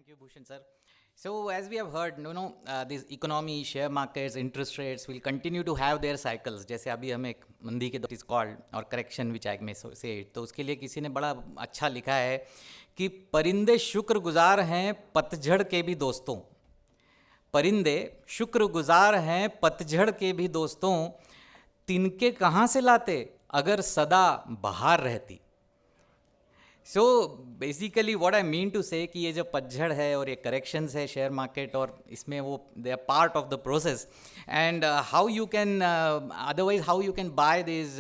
Thank you, Bhushan sir. So as we have heard, this economy, share markets, interest rates will continue to have their cycles. जैसे अभी हमें एक मंदी के is called और correction which I may say it. तो उसके लिए किसी ने बड़ा अच्छा लिखा है कि परिंदे शुक्रगुजार हैं पतझड़ के भी दोस्तों. परिंदे शुक्रगुजार हैं पतझड़ के भी दोस्तों, तिनके कहाँ से लाते अगर सदा बहार रहती. So basically what I mean to say कि ये जो पतझड़ है और ये करेक्शंस है शेयर मार्केट और इसमें वो they are part of the process and how you can otherwise how you can buy this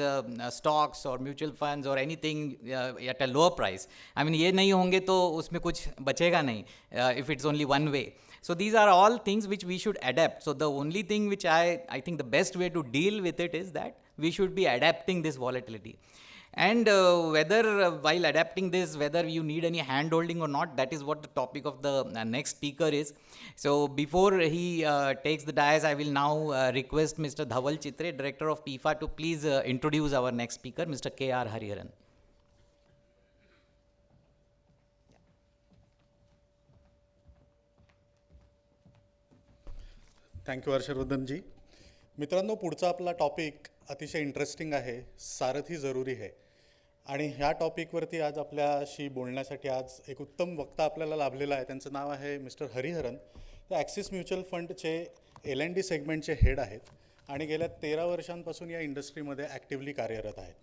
stocks और म्यूचुअल फंड्स और anything at a lower price. I mean ये नहीं होंगे तो उसमें कुछ बचेगा नहीं if it's only one way. So these are all things which we should adapt. So the only thing which I think the best way to deal with it is that we should be adapting this volatility. And whether while adapting this, whether you need any hand holding or not, that is what the topic of the next speaker is. So before he takes the dais, I will now request Mr. Dhaval Chitre, Director of Pifaa, to please introduce our next speaker, Mr. K.R. Hariharan. Thank you हर्षवर्धनजी. मित्रांनो, पुढचा आपला topic अतिशय interesting आहे, सारथी जरुरी है. आणि ह्या टॉपिकवरती आज आपल्याशी बोलण्यासाठी आज एक उत्तम वक्ता आपल्याला लाभलेला आहे. त्यांचं नाव आहे मिस्टर हरिहरन. ते ॲक्सिस म्युच्युअल फंडचे L&D सेगमेंटचे हेड आहेत आणि गेल्या 13 वर्षांपासून या इंडस्ट्रीमध्ये ॲक्टिव्हली कार्यरत आहेत.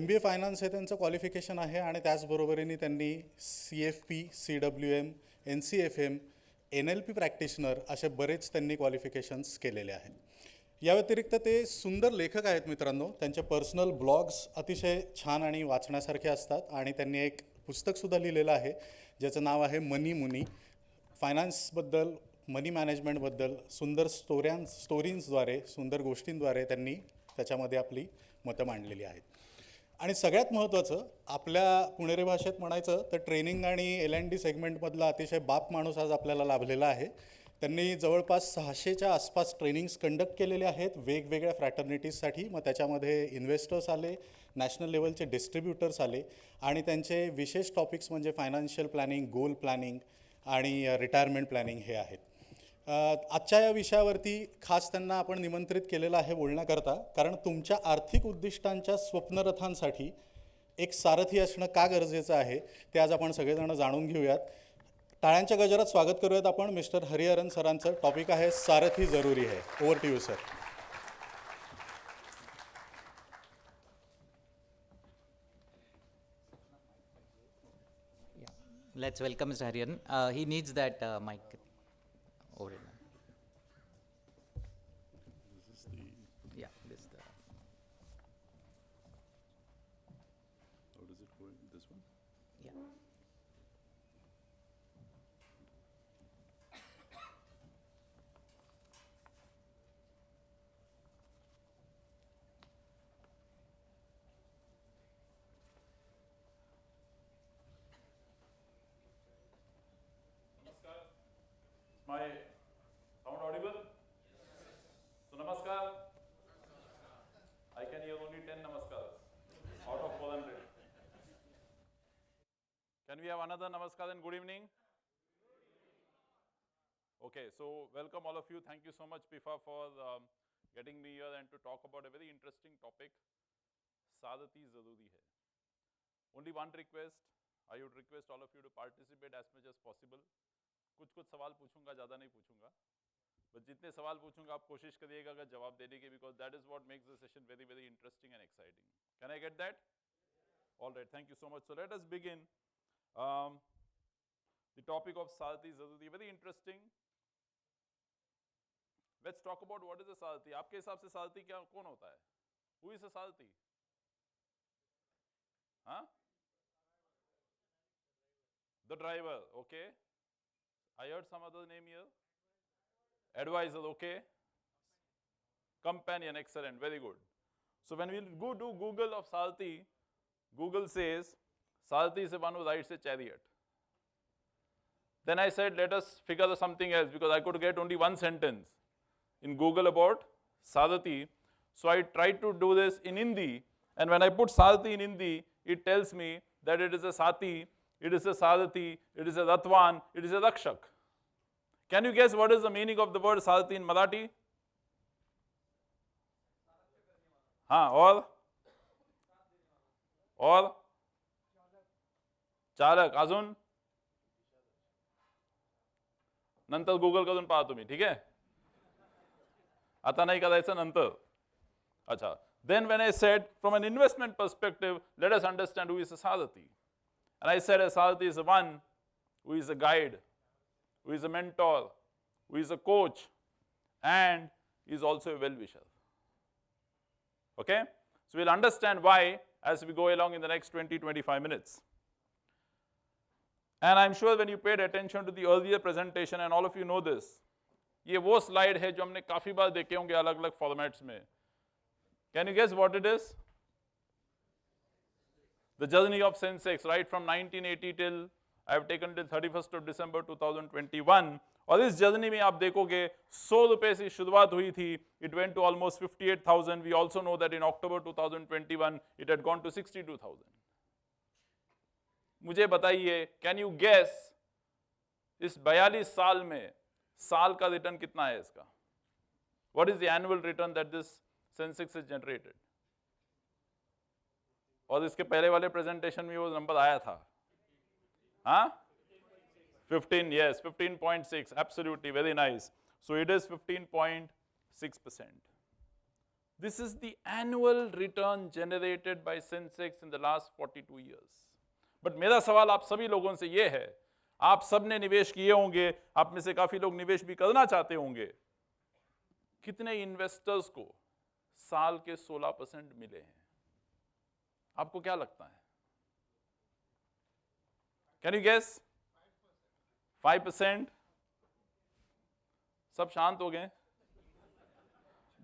MBA फायनान्स हे त्यांचं क्वालिफिकेशन आहे आणि त्याचबरोबरीने त्यांनी CFP, CWM, NCFM, NLP practitioner असे बरेच त्यांनी क्वालिफिकेशन्स केलेले आहेत. या व्यतिरिक्त ते सुंदर लेखक आहेत मित्रांनो. त्यांचे पर्सनल ब्लॉग्स अतिशय छान आणि वाचण्यासारखे असतात आणि त्यांनी एक पुस्तकसुद्धा लिहिलेलं आहे ज्याचं नाव आहे मनी मुनी. फायनान्सबद्दल, मनी मॅनेजमेंटबद्दल सुंदर स्टोरीजद्वारे, सुंदर गोष्टींद्वारे त्यांनी त्याच्यामध्ये आपली मतं मांडलेली आहेत. आणि सगळ्यात महत्त्वाचं, आपल्या पुणेरी भाषेत म्हणायचं तर ट्रेनिंग आणि L&D सेगमेंटमधला अतिशय बाप माणूस आज आपल्याला लाभलेला आहे. त्यांनी जवळपास 600च्या आसपास ट्रेनिंग्स कंडक्ट केलेले आहेत वेगवेगळ्या फ्रॅटर्निटीजसाठी. मग त्याच्यामध्ये इन्व्हेस्टर्स आले, नॅशनल लेवलचे डिस्ट्रीब्युटर्स आले आणि त्यांचे विशेष टॉपिक्स म्हणजे फायनान्शियल प्लॅनिंग, गोल प्लॅनिंग आणि रिटायरमेंट प्लॅनिंग हे आहेत. आजच्या या विषयावरती खास त्यांना आपण निमंत्रित केलेलं आहे बोलण्याकरता, कारण तुमच्या आर्थिक उद्दिष्टांच्या स्वप्नरथांसाठी एक सारथी असणं का गरजेचं आहे ते आज आपण सगळेजण जाणून घेऊयात. टाळ्यांच्या गजरात स्वागत करूयात आपण मिस्टर हरिहरन सरांचं. टॉपिक आहे सारथी जरुरी है. Over to you sir. Let's welcome Mr. Hariharan. He needs that mic over it. Yeah, this is the. How does it go in this one? Yeah. My sound audible? So namaskar. I can hear only 10 namaskars out of 400. Can we have another namaskar and good evening? Okay, so welcome all of you. Thank you so much Pifaa for getting me here and to talk about a very interesting topic. Sadati zaruri hai. Only one request. I would request all of you to participate as much as possible. कुछ सवाल पूछूंगा, ज़्यादा नहीं पूछूंगा, बस जितने सवाल पूछूंगा आप कोशिश करिएगा अगर जवाब देने के, because that is what makes the session very very interesting and exciting. Can I get that? All right, thank you so much. So let us begin. The topic of सारथी जरूरी, very interesting. Let's talk about what is a सारथी. आपके हिसाब से सारथी क्या कौन होता है? Who is a सारथी? हाँ, the driver. Okay, I heard some other name here. Advisor, okay. Companion, excellent, very good. So when we go to Google of Sarthi, Google says Sarthi is the one who rides a chariot. Then I said, let us figure something else, because I could get only one sentence in Google about Sarthi. So I tried to do this in Hindi, and when I put Sarthi in Hindi, it tells me that it is a Sati, it is a Sarathi, it is a Ratwan, it is a Rakshak. Can you guess what is the meaning of the word Sarathi in Marathi? हाँ, और चालक, अजून नंतर Google करून पहा तुम्ही, ठीक आहे? आता नाही करायचं, नंतर. अच्छा. Then when I said from an investment perspective, let us understand who is a Sarathi. And I said a Sarathi is the one who is a guide, who is a mentor, who is a coach, and is also a well-wisher. Okay? So we'll understand why as we go along in the next 20-25 minutes. And I'm sure when you paid attention to the earlier presentation, and all of you know this, ये वो slide है जो हमने काफी बार देखे होंगे अलग-अलग formats में. Can you guess what it is? The journey of Sensex, right from 1980 till I have taken till 31st of December 2021. और इस जर्नी में आप देखोगे 100 रुपए से शुरुआत हुई थी. It went to almost 58,000. We also know that in October 2021 it had gone to 62,000. मुझे बताइए, can you guess इस 42 साल में साल का रिटर्न कितना है इसका? What is the annual return that this Sensex has generated? और इसके पहले वाले प्रेजेंटेशन में वो नंबर आया था, हाँ? 15, yes, 15.6, absolutely, very nice. So it is 15.6%. This is the annual return generated by Sensex in the last 42 years. But मेरा सवाल आप सभी लोगों से ये है, आप सब ने निवेश किए होंगे, आप में से काफी लोग निवेश भी करना चाहते होंगे. कितने इन्वेस्टर्स को साल के 16% मिले हैं? आपको क्या लगता है? Can you guess? 5%? सब शांत हो गए?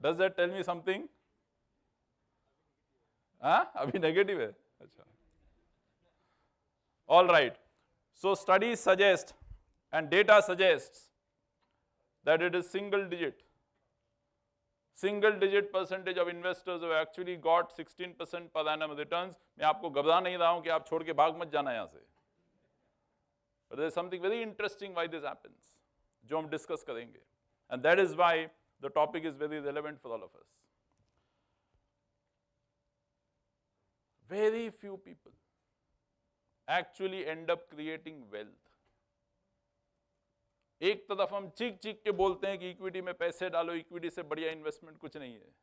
Does that tell me something? हाँ, अभी नेगेटिव है. अच्छा. All right. So studies suggest and data suggests that it is single digit percentage of investors who have actually got 16% per annum returns. मैं आपको घबरा नहीं रहा हूं कि आप छोड़ के भाग मत जाना यहां से. But there is something very interesting why this happens, जो हम discuss करेंगे. And that is why the topic is very relevant for all of us. Very few people actually end up creating wealth. एक तरफ हम चीख के बोलते हैं कि इक्विटी में पैसे डालो, इक्विटी से बढ़िया इन्वेस्टमेंट कुछ नहीं है,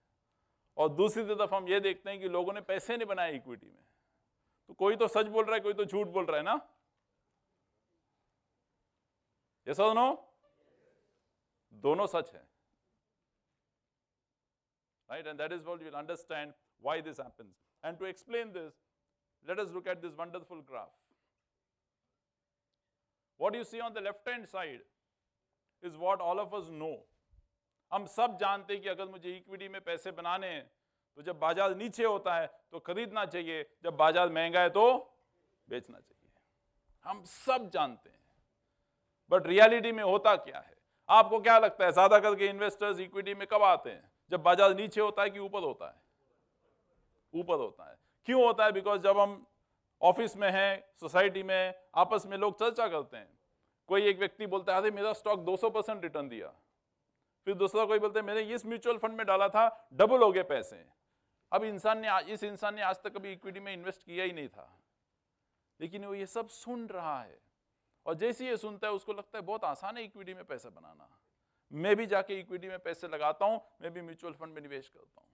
और दूसरी तरफ हम ये देखते हैं कि लोगों ने पैसे नहीं बनाए इक्विटी में. तो कोई तो सच बोल रहा है, कोई तो झूठ बोल रहा है ना? Yes or no? दोनों सच है. Right? And that is what we will understand why this happens. And to explain this, let us look at this wonderful graph. What you see on the left hand side is what all of us know. हम सब जानते हैं कि अगर मुझे equity में पैसे बनाने हैं तो जब बाजार नीचे होता है तो खरीदना चाहिए, जब बाजार महंगा है तो बेचना चाहिए. हम सब जानते हैं. बट रियलिटी में होता क्या है? आपको क्या लगता है ज्यादा करके इन्वेस्टर्स इक्विटी में कब आते हैं? जब बाजार नीचे होता है कि ऊपर होता है? ऊपर होता है. क्यों होता है? बिकॉज जब हम ऑफिस में हैं, सोसाइटी में, आपस में लोग चर्चा करते हैं. कोई एक व्यक्ति बोलता है अरे मेरा स्टॉक 200% रिटर्न दिया, फिर दूसरा कोई बोलता है मैंने इस म्यूचुअल फंड में डाला था, डबल हो गए पैसे. अब इस इंसान ने आज तक कभी इक्विटी में इन्वेस्ट किया ही नहीं था, लेकिन वो ये सब सुन रहा है, और जैसे ही ये सुनता है उसको लगता है बहुत आसान है इक्विटी में पैसा बनाना, मैं भी जाके इक्विटी में पैसे लगाता हूं, मैं भी म्यूचुअल फंड में निवेश करता हूं.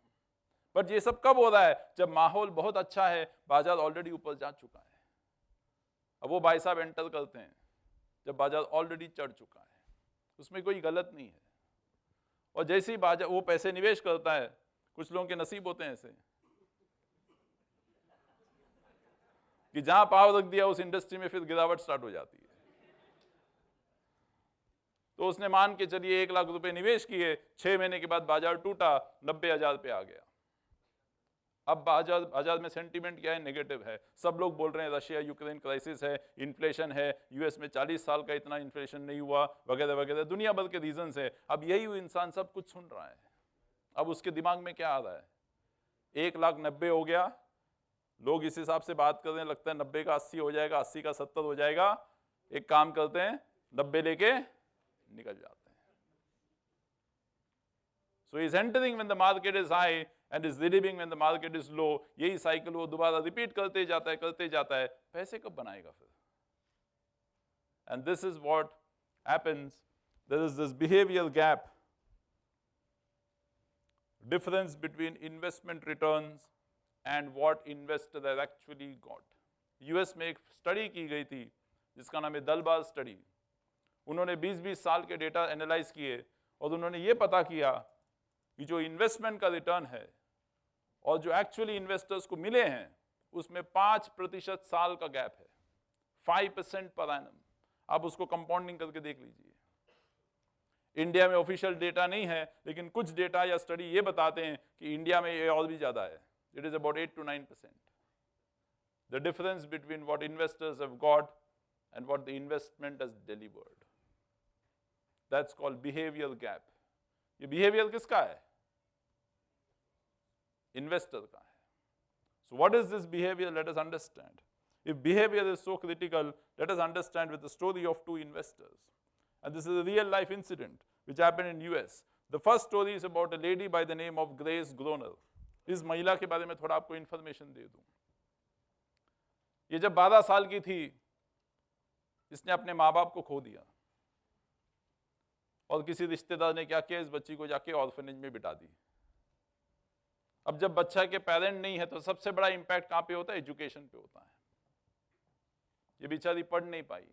बट ये सब कब हो रहा है? जब माहौल बहुत अच्छा है, बाजार ऑलरेडी ऊपर जा चुका है. अब वो भाई साहब एंटर करते हैं जब बाजार ऑलरेडी चढ़ चुका है, उसमें कोई गलत नहीं है. और जैसे ही बाजार वो पैसे निवेश करता है, कुछ लोगों के नसीब होते हैं ऐसे कि जहां पाव रख दिया उस इंडस्ट्री में फिर गिरावट स्टार्ट हो जाती है. तो उसने मान के चलिए 1 लाख रुपए निवेश किए, 6 महीने के बाद बाजार टूटा, 90,000 पे आ गया. अब बाजार में सेंटीमेंट क्या है? नेगेटिव है. सब लोग बोल रहे हैं रशिया यूक्रेन क्राइसिस है, इन्फ्लेशन है, यूएस में 40 साल का इतना इन्फ्लेशन नहीं हुआ, वगैरह वगैरह, दुनिया भर के रीजंस है. अब यही वो इंसान सब कुछ सुन रहा है. अब उसके दिमाग में क्या आ रहा है? 1,90,000 हो गया, लोग इस हिसाब से बात कर रहे हैं, लगता है 90 का 80 हो जाएगा, 80 का 70 हो जाएगा। एक काम करते हैं, 90 लेके निकल जाते हैं। So he is entering when the market is high and is leaving when the market is low. यही साइकिल वो दोबारा रिपीट करते जाता है, पैसे कब बनाएगा फिर? And this is what happens. There is this behavioral gap, difference between investment returns and what investor has actually got. US में एक स्टडी की गई थी जिसका नाम है दलबार स्टडी। उन्होंने 20-20 साल के डेटा एनालाइज किए और उन्होंने ये पता किया कि जो इन्वेस्टमेंट का रिटर्न है और जो एक्चुअली इन्वेस्टर्स को मिले हैं उसमें 5% साल का गैप है, 5% पर एनम। आप उसको कंपाउंडिंग करके देख लीजिए। इंडिया में ऑफिशियल डेटा नहीं है, लेकिन कुछ डेटा या स्टडी ये बताते हैं कि इंडिया में ये और भी ज्यादा है। It is about 8 to 9%। The difference between what investors have got and what the investment has delivered, that's called behaviour gap. ये बिहेवियर किसका है? इन्वेस्टर का है। So what is this behavior? Let us understand. If behavior is so critical, let us understand with the story of two investors. And this is a real life incident which happened in US. The first story is about a lady by the name of Grace Groner. इस महिला के बारे में थोड़ा आपको information दे दूं। ये जब 12 साल की थी, इसने अपने माँ बाप को खो दिया और किसी रिश्तेदार ने क्या किया, इस बच्ची को जाके ऑर्फनेज में बिठा दी। अब जब बच्चा के पेरेंट नहीं है तो सबसे बड़ा इंपैक्ट कहां पे होता है? एजुकेशन पे होता है। ये बेचारी पढ़ नहीं पाई,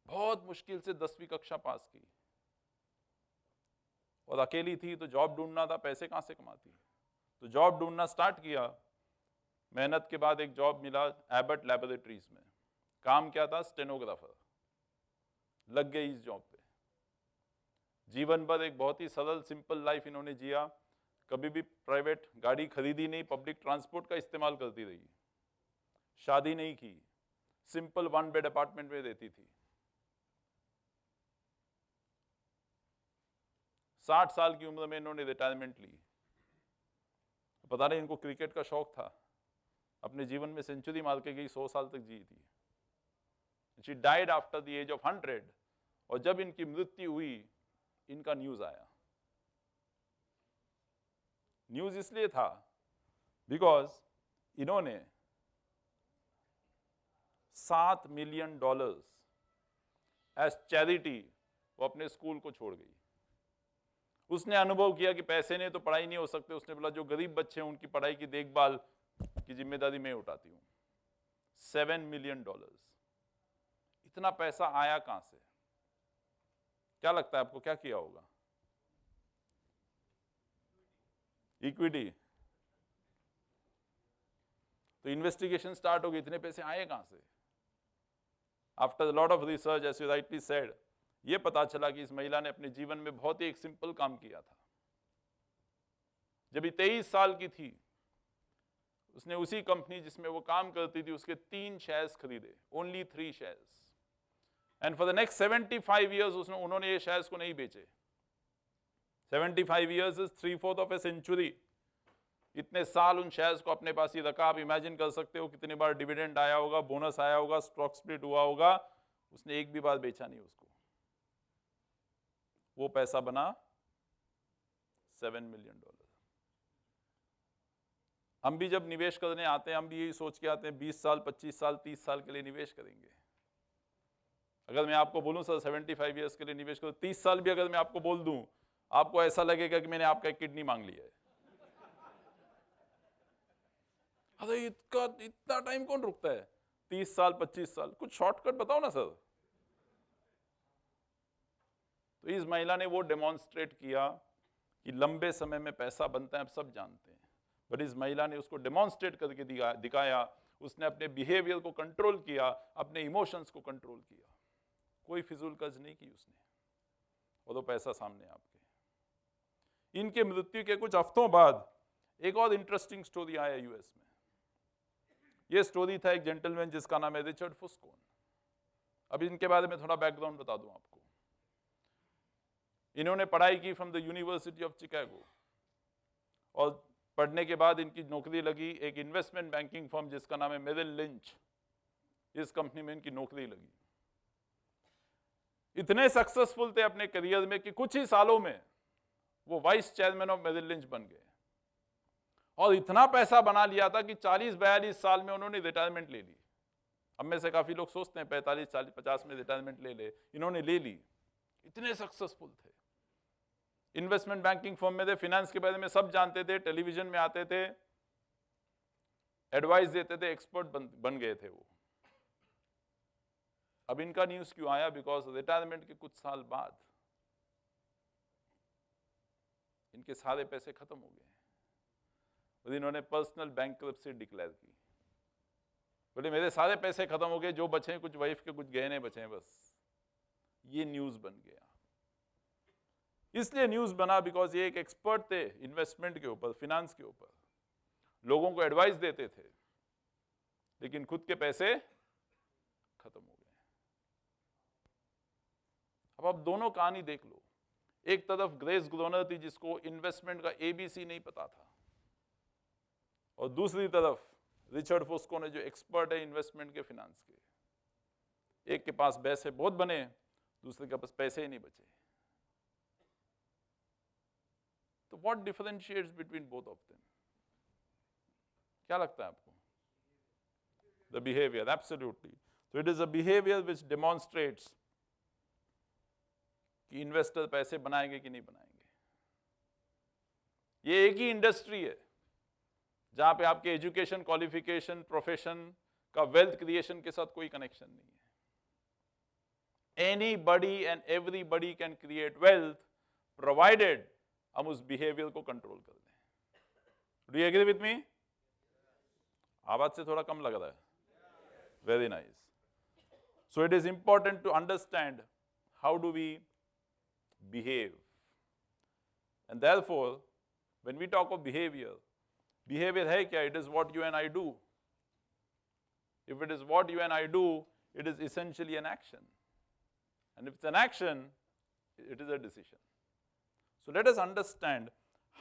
बहुत मुश्किल से 10वीं कक्षा पास की और अकेली थी, तो जॉब ढूंढना था, पैसे कहां से कमाती? तो जॉब ढूंढना स्टार्ट किया। मेहनत के बाद एक जॉब मिला एबट लैबोरेटरीज में। काम क्या था? स्टेनोग्राफर। लग गई इस जॉब पे। जीवन भर एक बहुत ही सरल सिंपल लाइफ इन्होंने जिया। कभी भी प्राइवेट गाड़ी खरीदी नहीं, पब्लिक ट्रांसपोर्ट का इस्तेमाल करती रही। शादी नहीं की, सिंपल 1 बेड अपार्टमेंट में रहती थी। 60 साल की उम्र में इन्होंने रिटायरमेंट ली। पता नहीं इनको क्रिकेट का शौक था, अपने जीवन में सेंचुरी मार के गई, 100 साल तक जी थी। She died after the age of 100। और जब इनकी मृत्यु हुई, इनका न्यूज आया। न्यूज इसलिए था बिकॉज इन्होंने $7 मिलियन एज चैरिटी वो अपने स्कूल को छोड़ गई। उसने अनुभव किया कि पैसे नहीं तो पढ़ाई नहीं हो सकते। उसने बोला जो गरीब बच्चे हैं उनकी पढ़ाई की देखभाल की जिम्मेदारी मैं उठाती हूं। $7 मिलियन। इतना पैसा आया कहां से? क्या लगता है आपको, क्या किया होगा? इक्विटी। तो इन्वेस्टिगेशन स्टार्ट हो गई, इतने पैसे आए कहां से? After lot of research, as you rightly said, ये पता चला कि इस महिला ने अपने जीवन में बहुत ही एक सिंपल काम किया था। जब ये 23 साल की थी, उसने उसी कंपनी जिसमें वो काम करती थी उसके 3 शेयर्स खरीदे, only 3 shares. And for the next 75 years उन्होंने ये शेयर्स को नहीं बेचे। 75 years is 3/4 of a century. इतने साल उन शेयर्स को अपने पास ही रखा। आप इमेजिन कर सकते हो कितनी बार डिविडेंड आया होगा, बोनस आया होगा, स्टॉक स्प्लिट हुआ होगा। उसने एक भी बार बेचा नहीं उसको। वो पैसा बना $7 मिलियन। हम भी जब निवेश करने आते हैं, हम भी यही सोच के आते हैं 20 साल, 25 साल, 30 साल के लिए निवेश करेंगे। अगर मैं आपको बोलूं सर 75 ईयर्स के लिए निवेश करो, 30 साल भी अगर मैं आपको बोल दूं, आपको ऐसा लगेगा कि मैंने आपका एक किडनी मांग लिया है। अरे इतना टाइम कौन रुकता है? 30 साल, 25 साल, कुछ शॉर्टकट बताओ ना सर। तो इस महिला ने वो डेमोन्स्ट्रेट किया कि लंबे समय में पैसा बनता है, अब सब जानते हैं। बट इस महिला ने उसको डेमोन्स्ट्रेट करके दिखाया। उसने अपने बिहेवियर को कंट्रोल किया, अपने इमोशंस को कंट्रोल किया। कोई फिजूल खर्च नहीं की उसने, और वो पैसा सामने आपके। इनके मृत्यु के कुछ हफ्तों बाद एक और इंटरेस्टिंग स्टोरी आया यूएस में। ये स्टोरी था एक जेंटलमैन जिसका नाम है रिचर्ड फुस्कोन। अब इनके बारे में थोड़ा बैकग्राउंड बता दूं आपको। इन्होंने पढ़ाई की from the university of Chicago, और पढ़ने के बाद इनकी नौकरी लगी एक इन्वेस्टमेंट बैंकिंग फर्म जिसका नाम है मेरिल लिंच। इस कंपनी में इनकी नौकरी लगी। इतने सक्सेसफुल थे अपने करियर में कि कुछ ही सालों में वो vice chairman of Merrill Lynch बन गए और इतना पैसा बना लिया था कि 40-42 साल में उन्होंने रिटायरमेंट ले ली। हम में से काफी लोग सोचते हैं 45, 40, 50 में रिटायरमेंट ले ले, इन्होंने ले ली। इतने सक्सेसफुल थे। इन्वेस्टमेंट बैंकिंग फर्म में थे, फाइनेंस के बारे में सब जानते थे, टेलीविजन में आते थे, एडवाइस देते थे, एक्सपर्ट बन गए थे वो। अब इनका न्यूज क्यों आया? बिकॉज रिटायरमेंट के कुछ साल बाद इनके सारे पैसे खत्म हो गए और इन्होंने पर्सनल बैंकरप्सी डिक्लेयर की। बोले मेरे सारे पैसे खत्म हो गए, जो बचे कुछ वाइफ के कुछ गहने बचे हैं बस। ये न्यूज बन गया। इसलिए न्यूज बना बिकॉज ये एक एक्सपर्ट थे इन्वेस्टमेंट के ऊपर, फिनेंस के ऊपर, लोगों को एडवाइस देते थे, लेकिन खुद के पैसे खत्म हो गए। अब आप दोनों कहानी देख लो। एक तरफ ग्रेस ग्रोनर थी जिसको इन्वेस्टमेंट का एबीसी नहीं पता था, और दूसरी तरफ रिचर्ड फोस्को ने जो एक्सपर्ट है इन्वेस्टमेंट के, फिनेंस के। एक के पास पैसे बहुत बने, दूसरे के पास पैसे ही नहीं बचे। तो what differentiates between both of them? क्या लगता है आपको? The behaviour, absolutely. तो it is a behaviour which demonstrates कि इन्वेस्टर पैसे बनाएंगे कि नहीं बनाएंगे। ये एक ही इंडस्ट्री है जहां पे आपके एजुकेशन, क्वालिफिकेशन, प्रोफेशन का वेल्थ क्रिएशन के साथ कोई कनेक्शन नहीं है। Anybody and everybody can create wealth provided हम उस बिहेवियर को कंट्रोल कर दें। Do you agree with me? आवाज से थोड़ा कम लग रहा है। Very nice. So it is important to understand how do we behave. And therefore, when we talk of behavior, behavior है क्या? It is what you and I do. If it is what you and I do, it is essentially an action. And if it's an action, it is a decision. So let us understand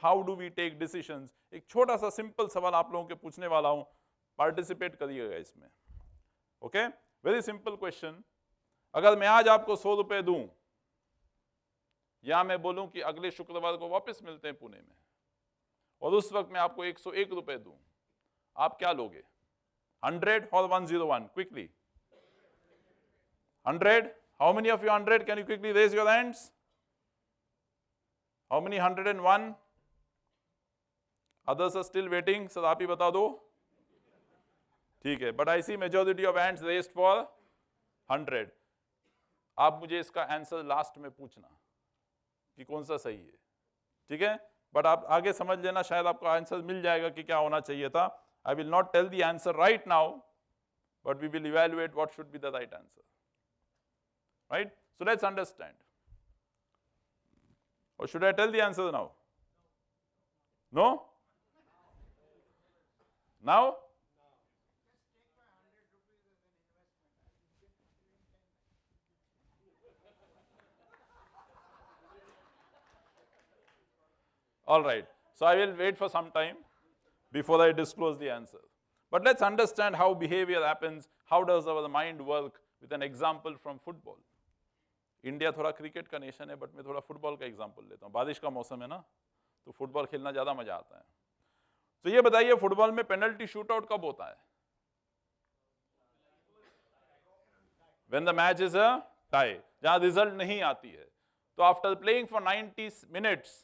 how do we take decisions. एक छोटा सा simple सवाल आप लोगों के पूछने वाला हूं, पार्टिसिपेट करिएगा इसमें। ओके? Very simple question. अगर मैं आज आपको 100 रुपए दूं या मैं बोलूं कि अगले शुक्रवार को वापस मिलते हैं पुणे में, और उस वक्त मैं आपको 101 रुपए दूं, आप क्या लोगे? 100 और 101? Quickly 100? How many of you 100? Can you quickly raise your hands? How many 101? Others are still waiting. Sir आप ही बता दो। ठीक है, but I see majority of hands raised for 100। आप मुझे इसका आंसर लास्ट में पूछना कि कौन सा सही है, ठीक है? बट आप आगे समझ लेना, शायद आपको आंसर मिल जाएगा कि क्या होना चाहिए था। I will not tell the answer right now, but we will evaluate what should be the right answer, right? So let's understand. और should I tell the answer now? No? Now? All right, so I will wait for some time before I disclose the answer. But let's understand how behavior happens. How does our mind work? With an example from football. India थोड़ा cricket का nation है, but मैं थोड़ा football का example लेता हूँ। बारिश का मौसम है ना, तो फुटबॉल खेलना ज्यादा मजा आता है। तो ये बताइए, फुटबॉल में पेनल्टी शूट आउट कब होता है? When the match is a tie, जहां रिजल्ट नहीं आती है। तो आफ्टर प्लेइंग फॉर 90 मिनट्स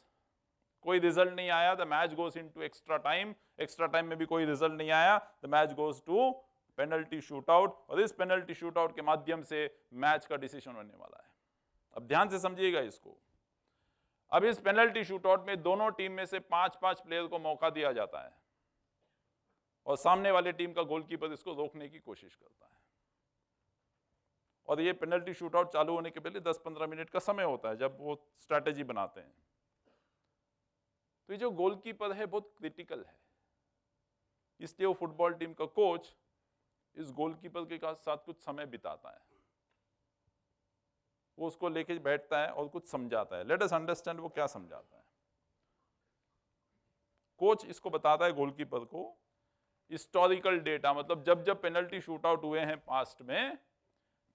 कोई रिजल्ट नहीं आया, the match goes into extra time. Extra time में भी कोई रिजल्ट नहीं आया, the match goes to penalty shoot out. और इस पेनल्टी शूट आउट के माध्यम से मैच का डिसीजन होने वाला है। अब ध्यान से समझिएगा इसको। अब इस पेनल्टी शूट आउट में दोनों टीम में से 5-5 प्लेयर को मौका दिया जाता है, और सामने वाले टीम का गोलकीपर इसको रोकने की कोशिश करता है। और ये पेनल्टी शूट आउट चालू होने के पहले 10-15 मिनट का समय होता है जब वो स्ट्रैटेजी बनाते हैं। तो ये जो गोलकीपर है बहुत क्रिटिकल है, इसलिए वो फुटबॉल टीम का कोच इस गोलकीपर के साथ कुछ समय बिताता है। वो उसको लेके बैठता है और कुछ समझाता है। लेट अस अंडरस्टैंड वो क्या समझाता है। कोच इसको बताता है गोलकीपर को हिस्टोरिकल डेटा, मतलब जब जब पेनल्टी शूट आउट हुए हैं पास्ट में,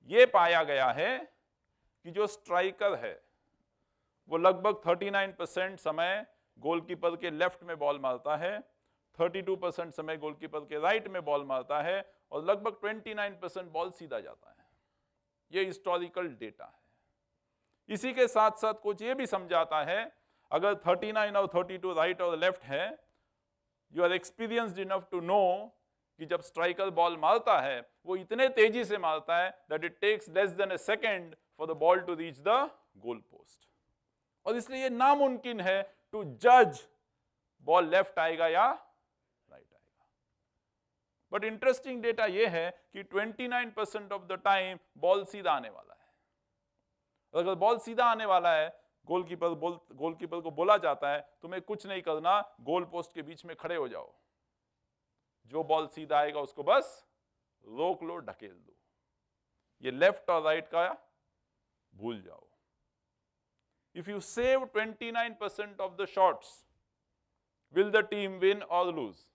ये पाया गया है कि जो स्ट्राइकर है वो लगभग 39% समय गोलकीपर के लेफ्ट में बॉल मारता है, 32% समय गोलकीपर के राइट में बॉल मारता है और लगभग 29% बॉल सीधा जाता है। ये हिस्टोरिकल डेटा है। इसी के साथ साथ कोच ये भी समझाता है अगर 39 और 32 राइट और लेफ्ट है, you are experienced enough to know कि जब स्ट्राइकर बॉल मारता है वो इतने तेजी से मारता है that it takes less than a second for the ball to reach the goal post, और इसलिए ये नामुमकिन है टू जज बॉल लेफ्ट आएगा या राइट आएगा। बट इंटरेस्टिंग डेटा ये है कि 29% ऑफ द टाइम बॉल सीधा आने वाला है। अगर बॉल सीधा आने वाला है, गोलकीपर को बोला जाता है तुम्हें कुछ नहीं करना, गोल पोस्ट के बीच में खड़े हो जाओ, जो बॉल सीधा आएगा उसको बस रोक लो, ढकेल दो। ये लेफ्ट और राइट का भूल जाओ। If you save 29% of the shots, will the team win or lose?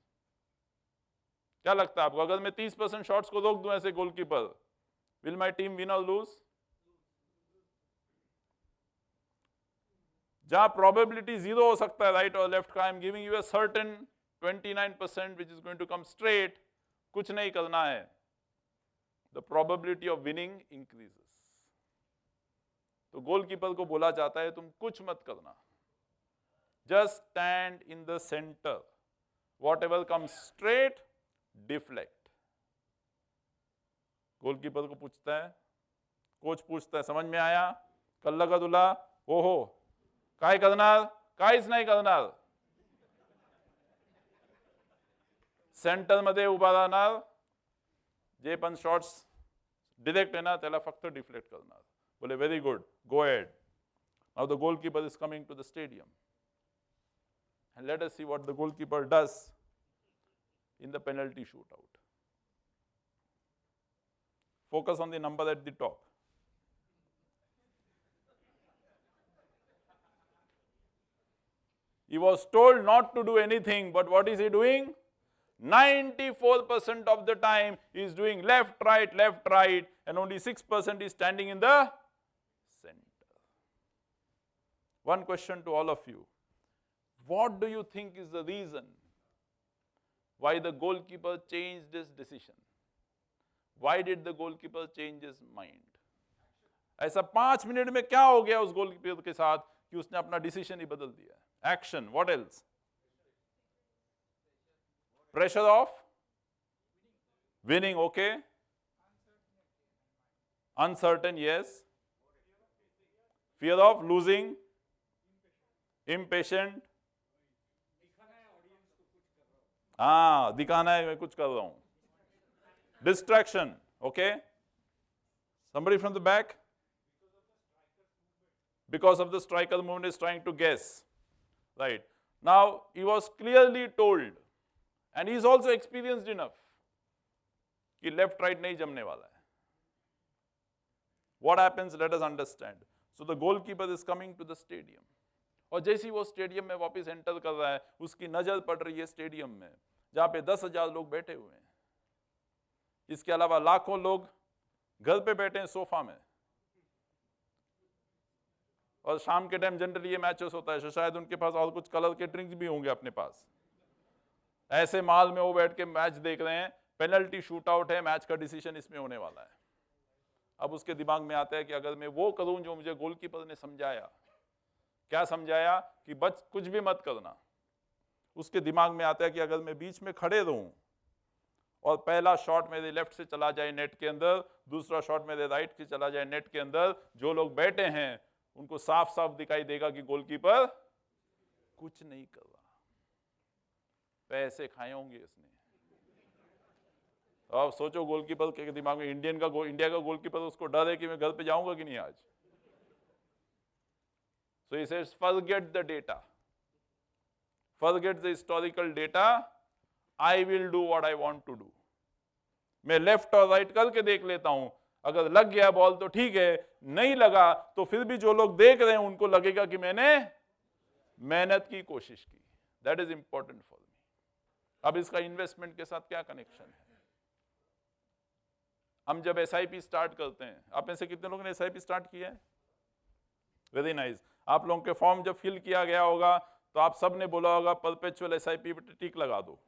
क्या लगता है आपको, अगर मैं 30% शॉट्स को रोक दूं ऐसे goalkeeper, will my team win or lose? जहां प्रोबेबिलिटी 0 हो सकता है राइट और लेफ्ट का, I am giving you a certain 29% which is going to come straight, कुछ नहीं करना है, the probability of winning increases. तो गोलकीपर को बोला जाता है तुम कुछ मत करना, just stand in the centre, what ever come straight deflect. Goalkeeper को पूछता है, कोच पूछता है समझ में आया, कल्ला का दुला, ओहो काय करणार, काहीच नाही करणार, सेंटर मध्ये उभा राहणार, जे पण शॉट्स डिरेक्ट येणार त्याला फक्त डिफ्लेक्ट करणार। बोले very good, go ahead. Now the goalkeeper is coming to the stadium, and let us see what the goalkeeper does in the penalty shootout. Focus on the number at the top. He was told not to do anything, but what is he doing? 94% of the time he is doing left, right, and only 6% is standing in the center. One question to all of you. What do you think is the reason why the goalkeeper changed his decision? Why did the goalkeeper change his mind? ऐसा 5 minute में क्या हो गया उस goalkeeper के साथ कि उसने अपना डिसीजन ही बदल दिया? Action, what else? Pressure of winning, okay. Uncertain, yes. Fear of losing. Impatient. हाँ, दिखाना है मैं कुछ कर रहा हूं. Distraction, okay. Somebody from the back? Because of the striker movement is trying to guess. Right. Now, he was clearly told, and he is also experienced enough, कि left right नहीं जमने वाला है. What happens? Let us understand. So the goalkeeper is coming to the stadium. और जैसे ही वो stadium में वापस एंटर कर रहा है, उसकी नजर पड़ रही है स्टेडियम में, जहां पे 10,000 लोग बैठे हुए हैं. इसके अलावा लाखों लोग घर पे बैठे हैं सोफा में. और शाम के टाइम जनरली ये मैचेस होता है, शायद उनके पास और कुछ कलर के ड्रिंक्स भी होंगे अपने पास. ऐसे माल में वो बैठ के मैच देख रहे हैं, पेनल्टी शूट आउट है, मैच का डिसीजन इसमें होने वाला है. अब उसके दिमाग में आता है कि अगर मैं वो करूं जो मुझे गोलकीपर ने समझाया, क्या समझाया कि बच कुछ भी मत करना. उसके दिमाग में आता है कि अगर मैं बीच में खड़े रहूं और पहला शॉट मेरे लेफ्ट से चला जाए नेट के अंदर, दूसरा शॉट मेरे राइट से चला जाए नेट के अंदर, जो लोग बैठे हैं उनको साफ साफ दिखाई देगा कि गोलकीपर कुछ नहीं कर रहा. पैसे खाए होंगे इसने. अब सोचो गोलकीपर के दिमाग में, इंडिया का गोलकीपर, उसको डर है कि मैं घर पे जाऊंगा कि नहीं आज. So he says, forget the data. Forget the historical data. I will do what I want to do. मैं लेफ्ट और राइट करके देख लेता हूं. अगर लग गया बॉल तो ठीक है, नहीं लगा तो फिर भी जो लोग देख रहे हैं उनको लगेगा कि मैंने मेहनत की कोशिश की. That is important for me. अब इसका इन्वेस्टमेंट के साथ क्या कनेक्शन है? हम जब SIP स्टार्ट करते हैं, आप में से कितने लोगों ने SIP स्टार्ट किया है? Very nice. आप लोगों के फॉर्म जब फिल किया गया होगा तो आप सब ने बोला होगा परपेचुअल SIP पे टिक लगा दो।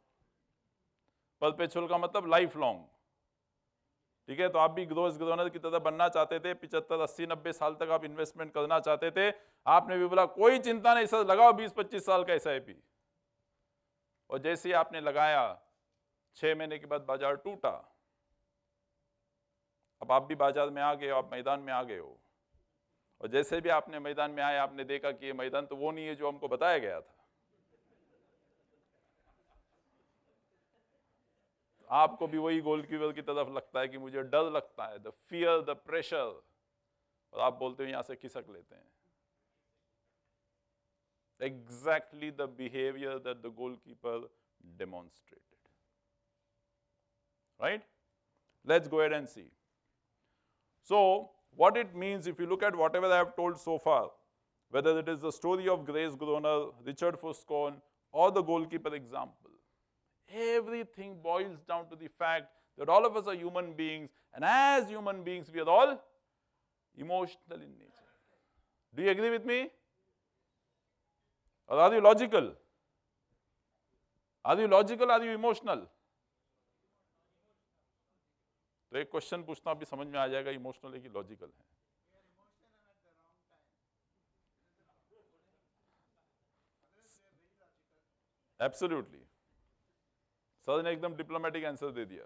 परपेचुअल का मतलब लाइफ लॉन्ग, ठीक है? तो आप भी ग्रोस ग्रोनर की तरह बनना चाहते थे, 75, 80, 90 साल तक आप इन्वेस्टमेंट करना चाहते थे। आपने भी बोला कोई चिंता नहीं सर, लगाओ 20-25 साल का SIP। और जैसे ही आपने लगाया 6 महीने के बाद बाजार टूटा। अब आप भी बाजार में आ गए हो, आप मैदान में आ गए हो, और जैसे भी आपने मैदान में आए आपने देखा कि ये मैदान तो वो नहीं है जो हमको बताया गया था। आपको भी वही गोलकीपर की तरफ लगता है कि मुझे डर लगता है, द फियर, द प्रेशर, और आप बोलते हो यहां से खिसक लेते हैं। Exactly the behavior that the goalkeeper demonstrated. Right? Let's go ahead and see. So, what it means, if you look at whatever I have told so far, whether it is the story of Grace Groner, Richard Foscone, or the goalkeeper example, everything boils down to the fact that all of us are human beings, and as human beings, we are all emotional in nature. Do you agree with me? Or are you logical? Are you logical? Are you emotional? तो एक question पूछता हूं, अभी समझ में आ जाएगा emotional है कि लॉजिकल है। एब्सोल्युटली, सर ने एकदम डिप्लोमेटिक आंसर दे दिया।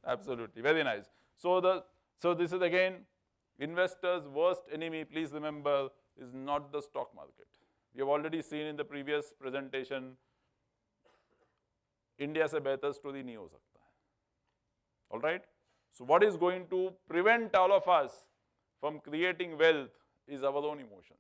Absolutely, very nice. So this is again investors' worst enemy. Please remember, is not the stock market. We have already seen in the previous presentation, India से बेहतर story नहीं हो सकता है। All right. So what is going to prevent all of us from creating wealth is our own emotions.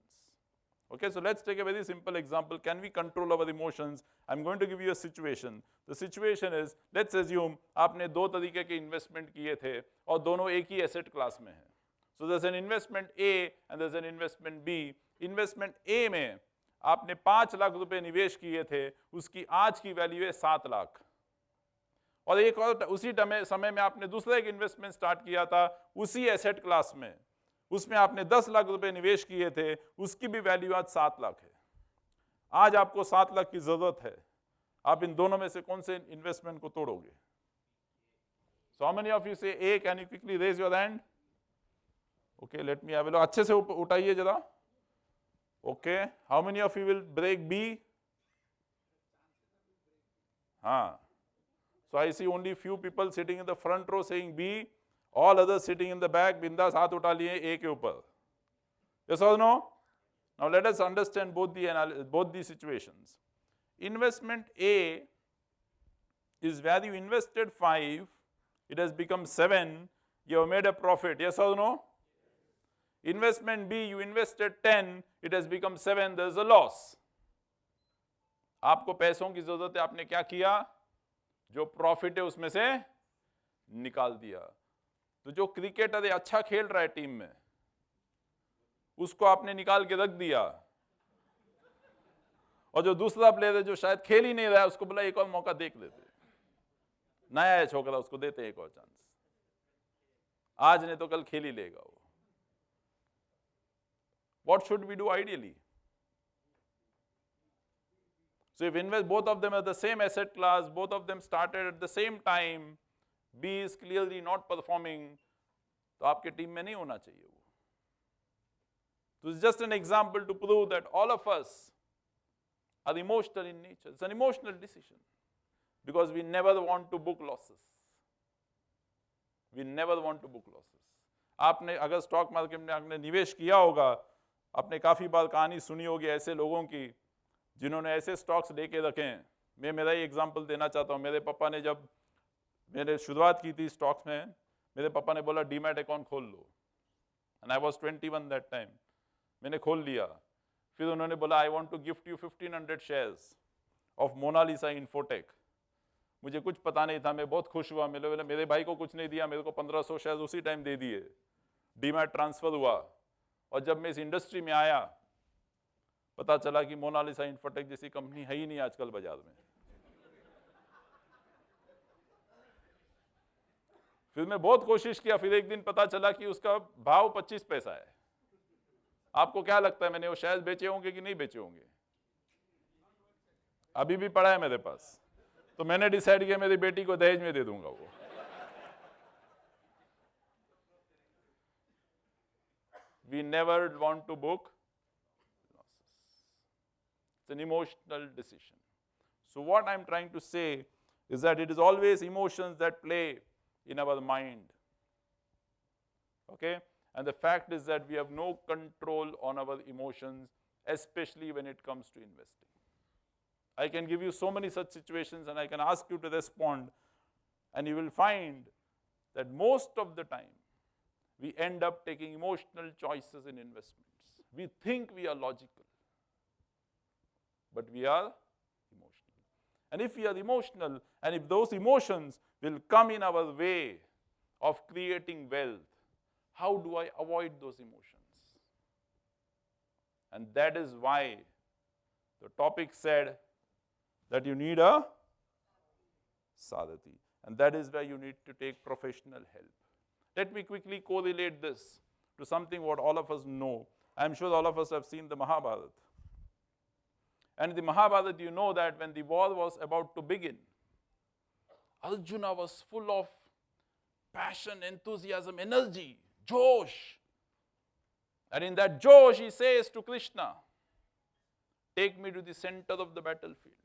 Okay, so let's take a very simple example. Can we control our emotions? I'm going to give you a situation. The situation is, let's assume आपने दो तरीके के investment किए थे और दोनों एक ही asset class में हैं. So there's an investment A and there's an investment B. Investment A में आपने 5 लाख रुपए निवेश किए थे, उसकी आज की वैल्यू है 7 लाख. और एक और उसी समय में आपने दूसरा एक इन्वेस्टमेंट स्टार्ट किया था उसी एसेट क्लास में, उसमें आपने 10 लाख रुपए निवेश किए थे, उसकी भी वैल्यू आज 7 लाख है. आज आपको 7 लाख की जरूरत है, आप इन दोनों में से कौन से इन्वेस्टमेंट को तोड़ोगे? So how many of you say A? Can you quickly raise your hand? Okay, let me have a look. अच्छे से उठाइए जरा. Okay, how many of you will break B? हाँ. So I see only few people sitting in the front row saying B. All others sitting in the back, बिंदास हाथ उठा लिए A के ऊपर. Yes or no? Now let us understand both the situations. Investment A is where you invested 5, it has become 7, you have made a profit. Yes or no? Investment B, you invested 10, it has become 7, there is a loss. आपको पैसों की जरूरत है, आपने क्या किया? जो profit है उसमें से निकाल दिया. तो जो क्रिकेटर है अच्छा खेल रहा है टीम में, उसको आपने निकाल के रख दिया, और जो दूसरा प्लेयर है जो शायद खेल ही नहीं रहा है, उसको बोला एक और मौका देख लेते, नया है छोकरा, उसको देते एक और चांस, आज नहीं तो कल खेल ही लेगा वो. What should we do ideally? So if invest both of them are the same asset class, both of them started at the same time, B is clearly not performing, तो आपके टीम में नहीं होना चाहिए वो. So it's just an example to prove that all of us are emotional in nature. It's an emotional decision because we never want to book losses. We never want to book losses. आपने अगर stock market में आपने निवेश किया होगा, आपने काफी बार कहानी सुनी होगी ऐसे लोगों की जिन्होंने ऐसे स्टॉक्स लेके रखे हैं. मैं मेरा ही एग्जांपल देना चाहता हूँ. मेरे पापा ने जब मैंने शुरुआत की थी स्टॉक्स में, मेरे पापा ने बोला डीमैट अकाउंट खोल लो, and I was 21 that time. मैंने खोल लिया. फिर उन्होंने बोला I want to gift you 1500 shares of Monalisa Infotech. मुझे कुछ पता नहीं था, मैं बहुत खुश हुआ. मेरे भाई को कुछ नहीं दिया, मेरे को 1500 शेयर्स उसी टाइम दे दिए. डीमैट ट्रांसफर हुआ, और जब मैं इस इंडस्ट्री में आया पता चला कि मोनालिसा इन्फोटेक जैसी कंपनी है ही नहीं आजकल बाजार में। फिर मैं बहुत कोशिश किया, फिर एक दिन पता चला कि उसका भाव 25 पैसा है। आपको क्या लगता है मैंने वो शेयर बेचे होंगे कि नहीं बेचे होंगे? अभी भी पड़ा है मेरे पास। तो मैंने डिसाइड किया मेरी बेटी को दहेज में दे दूंगा वो। We never want to book losses. It's an emotional decision. So what I'm trying to say is that it is always emotions that play in our mind. Okay? And the fact is that we have no control on our emotions, especially when it comes to investing. I can give you so many such situations and I can ask you to respond, and you will find that most of the time we end up taking emotional choices in investments. We think we are logical, but we are emotional. And if we are emotional, and if those emotions will come in our way of creating wealth, how do I avoid those emotions? And that is why the topic said that you need a Sadhati. And that is where you need to take professional help. Let me quickly correlate this to something what all of us know. I'm sure all of us have seen the Mahabharata. And in the Mahabharata, you know that when the war was about to begin, Arjuna was full of passion, enthusiasm, energy, Josh. And in that Josh, he says to Krishna, take me to the center of the battlefield.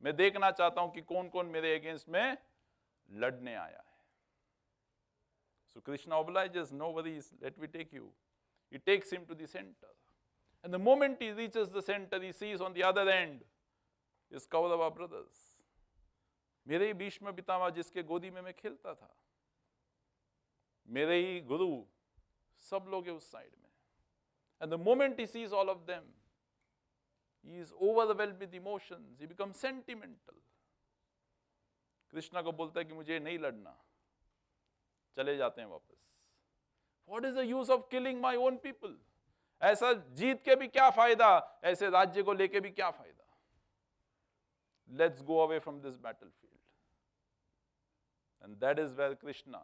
मैं देखना चाहता हूं कि कौन कौन मेरे against में लड़ने आया है. So Krishna obliges, no worries, let me take you. He takes him to the center. And the moment he reaches the center, he sees on the other end his Kaurava brothers. मेरे ही भीष्म पितामह जिसके गोदी में मैं खेलता था, मेरे ही गुरु, सब लोग हैं उस साइड में. And the moment he sees all of them, he is overwhelmed with emotions. He becomes sentimental. Krishna को बोलता है कि मुझे नहीं लड़ना, चले जाते हैं वापस. What is the use of killing my own people? ऐसा जीत के भी क्या फायदा, ऐसे राज्य को लेके भी क्या फायदा. Let's go away from this battlefield. And that is where Krishna,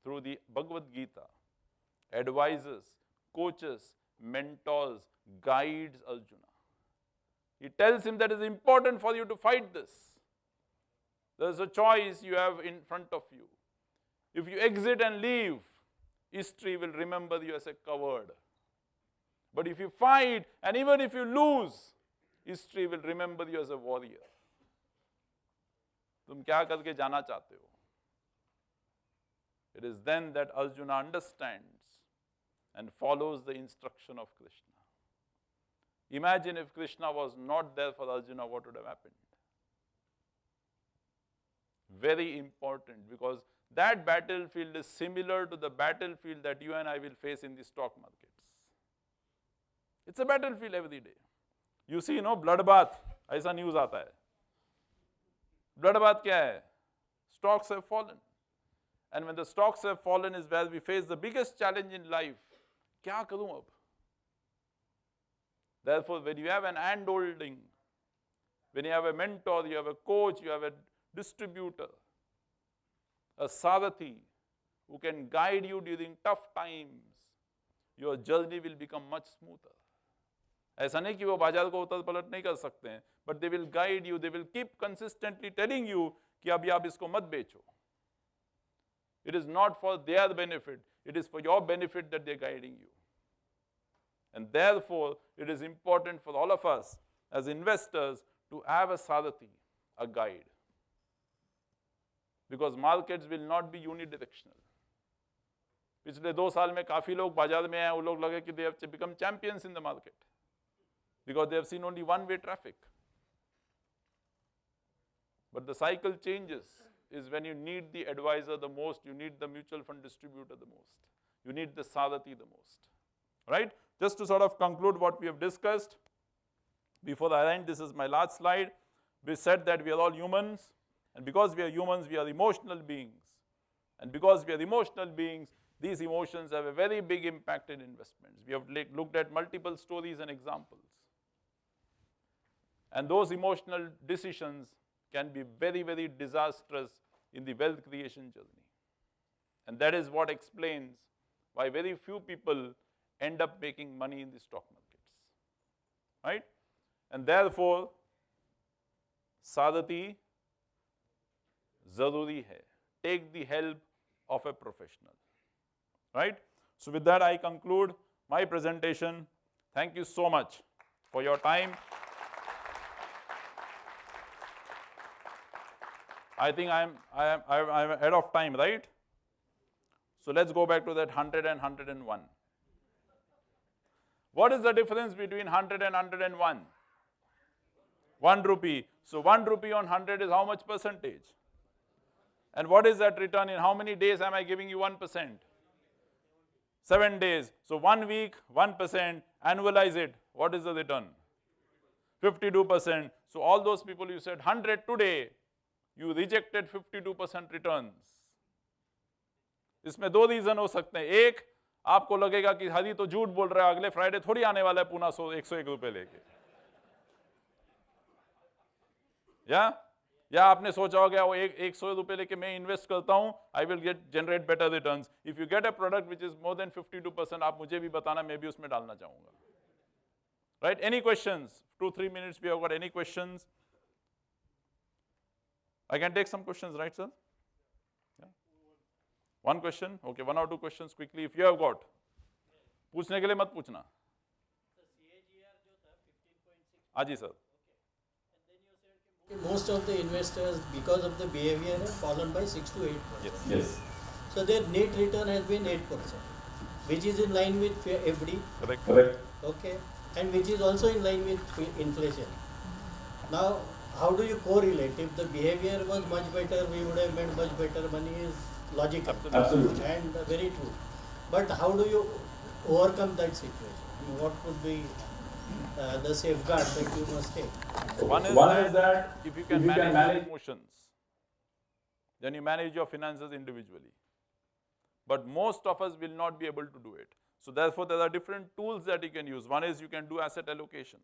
through the Bhagavad Gita, advises, coaches, mentors, guides Arjuna. He tells him that it is important for you to fight this. There is a choice you have in front of you. If you exit and leave, history will remember you as a coward. But if you fight, and even if you lose, history will remember you as a warrior. तुम क्या करके जाना चाहते हो? It is then that Arjuna understands and follows the instruction of Krishna. Imagine if Krishna was not there for Arjuna, what would have happened? Very important, because that battlefield is similar to the battlefield that you and I will face in the stock markets. It's a battlefield every day. You see, bloodbath, ऐसा news आता है. Bloodbath क्या है? Stocks have fallen. And when the stocks have fallen is where we face the biggest challenge in life. क्या करूं अब? Therefore, when you have an hand holding, when you have a mentor, you have a coach, you have a distributor, a Sadhati who can guide you during tough times, your journey will become much smoother. ऐसा नहीं कि वो बाजार को उतर पलट नहीं कर सकते हैं, but they will guide you, they will keep consistently telling you कि अभी आप इसको मत बेचो. It is not for their benefit, it is for your benefit that they are guiding you. And therefore, it is important for all of us as investors to have a Sadhati, a guide. Because markets will not be unidirectional. पिछले 2 साल में काफी लोग बाजार में आए, वो लोग लगे कि they have become champions in the market because they have seen only one-way traffic. But the cycle changes is when you need the advisor the most, you need the mutual fund distributor the most, you need the Sadhati the most. Right? Just to sort of conclude what we have discussed, before I end, this is my last slide. We said that we are all humans, and because we are humans, we are emotional beings. And because we are emotional beings, these emotions have a very big impact in investments. We have looked at multiple stories and examples. And those emotional decisions can be very, very disastrous in the wealth creation journey. And that is what explains why very few people end up making money in the stock markets. Right? And therefore, Sadati zaruri hai. Take the help of a professional. Right? So with that, I conclude my presentation. Thank you so much for your time. I think I'm ahead of time, right? So let's go back to that 100 and 101. What is the difference between 100 and 101? 1 rupee. So 1 rupee on 100 is how much percentage? And what is that return? In how many days am I giving you 1%? 7 days. So 1 week, 1%, annualize it. What is the return? 52%. So all those people you said 100 today, you rejected 52% returns. इसमें 2 reason हो सकते हैं. एक, आपको लगेगा कि हरी तो झूठ बोल रहा है, अगले फ्राइडे थोड़ी आने वाला है पुनः 101 रुपए लेके. या आपने सोचा होगा वो 100 रुपए लेके मैं इन्वेस्ट करता हूं, I will generate better returns. If you get a product which is more than 52%, आप मुझे भी बताना, मैं भी उसमें डालना चाहूंगा. Right? Any questions? 2-3 minutes we have got. Any questions? I can take some questions, right, sir? Yeah. One question? Okay, 1 or 2 questions quickly if you have got. पूछने के लिए मत पूछना. हाँ जी sir. Most of the investors, because of the behavior, have fallen by 6 to 8%. Yes. So their net return has been 8%, which is in line with FD. Correct. Okay, and which is also in line with inflation. Now, how do you correlate? If the behavior was much better, we would have made much better money. Is logical. Absolutely. And very true. But how do you overcome that situation? What could be the safeguard that you must take? One is that if you can manage emotions, then you manage your finances individually. But most of us will not be able to do it. So therefore, there are different tools that you can use. One is you can do asset allocation,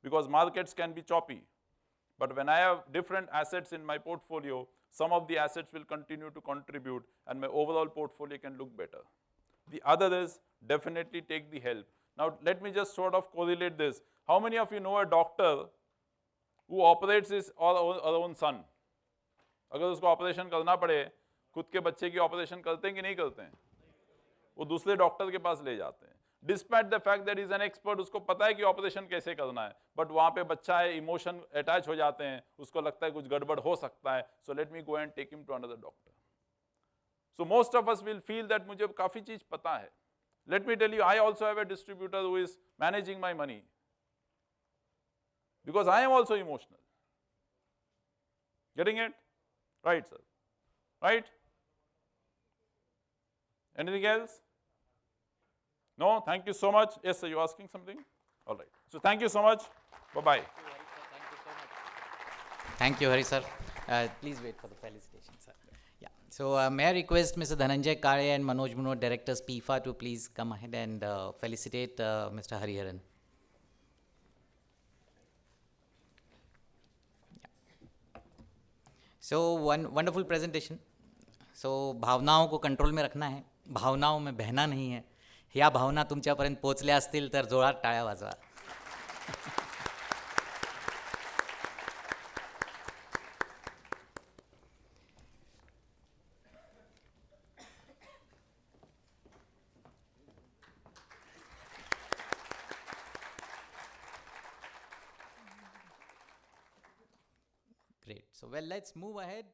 because markets can be choppy. But when I have different assets in my portfolio, some of the assets will continue to contribute and my overall portfolio can look better. The other is definitely take the help. Now, let me just sort of correlate this. How many of you know a doctor who operates his own son? अगर उसको operation करना पड़े, खुद के बच्चे की operation करते हैं कि नहीं करते हैं? वो दूसरे डॉक्टर के पास ले जाते हैं. Despite the fact that he is an expert, उसको पता है कि ऑपरेशन कैसे करना है, बट वहाँ पे बच्चा है, इमोशन अटैच हो जाते हैं, उसको लगता है कुछ गड़बड़ हो सकता है, so let me go and take him to another doctor. So most of us will feel that मुझे काफ़ी चीज़ पता है. Let me tell you, I also have a distributor who is managing my money, because I am also emotional. Getting it? Right, sir. Right? Anything else? No? Thank you so much. Yes, sir, you asking something? All right. So thank you so much. Bye-bye. Thank you, Hari sir. Please wait for the felicitation, sir. Yeah. So may I request Mr. Dhananjay Kare and Manoj Munot, directors Pifaa, to please come ahead and felicitate Mr. Hariharan. So wonderful presentation. So भावनाओं को control में रखना है, भावनाओं में बहना नहीं है. ह्या भावना तुमच्यापर्यंत पोहोचल्या असतील तर जोरात टाळ्या वाजवा. Great. So well, let's move ahead.